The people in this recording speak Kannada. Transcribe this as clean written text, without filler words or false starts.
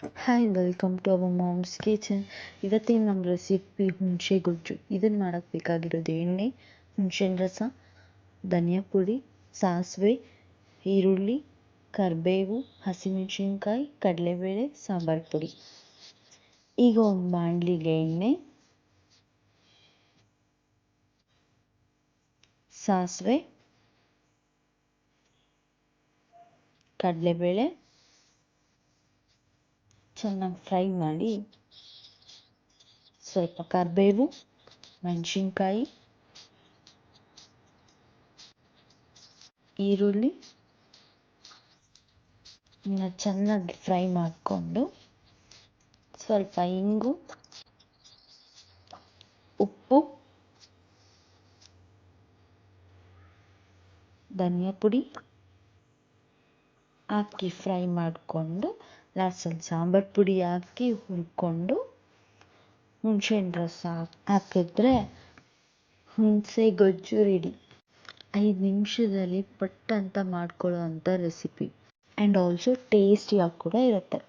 Hi welcome to our mom's kitchen. ಇವತ್ತಿನ ನಮ್ಮ ರೆಸಿಪಿ ಹುಣಸೆ ಗೊಜ್ಜು. ಇದನ್ನು ಮಾಡೋಕ್ಕೆ ಬೇಕಾಗಿರೋದು ಎಣ್ಣೆ, ಹುಣಸೆಹಣ್ಣು ರಸ, ಧನಿಯಾ ಪುಡಿ, ಸಾಸಿವೆ, ಈರುಳ್ಳಿ, ಕರಿಬೇವು, ಹಸಿಮೆಣಸಿನ್ಕಾಯಿ, ಕಡಲೆಬೇಳೆ, ಸಾಂಬಾರು ಪುಡಿ. ಈಗ ಒಂದು ಬಾಣಲಿಗೆ ಎಣ್ಣೆ, ಸಾಸಿವೆ, ಕಡಲೆಬೇಳೆ ಚೆನ್ನಾಗಿ ಫ್ರೈ ಮಾಡಿ, ಸ್ವಲ್ಪ ಕರಿಬೇವು, ಮೆಣಸಿನ್ಕಾಯಿ, ಈರುಳ್ಳಿ ಚೆನ್ನಾಗಿ ಫ್ರೈ ಮಾಡಿಕೊಂಡು, ಸ್ವಲ್ಪ ಇಂಗು, ಉಪ್ಪು, ಧನಿಯಾ ಪುಡಿ ಹಾಕಿ ಫ್ರೈ ಮಾಡಿಕೊಂಡು, ಲಾಸ್ಟಲ್ಲಿ ಸಾಂಬಾರು ಪುಡಿ ಹಾಕಿ ಹುರ್ಕೊಂಡು, ಹುಣಸೆಹಣ್ಣು ರಸ ಹಾಕಿದ್ರೆ ಹುಣಸೆ ಗೊಜ್ಜು ರೆಡಿ. 5 ನಿಮಿಷದಲ್ಲಿ ಪಟ್ ಅಂತ ಮಾಡ್ಕೊಳ್ಳೋ ಅಂಥ ರೆಸಿಪಿ ಆ್ಯಂಡ್ ಆಲ್ಸೋ ಟೇಸ್ಟಿಯಾಗಿ ಕೂಡ ಇರುತ್ತೆ.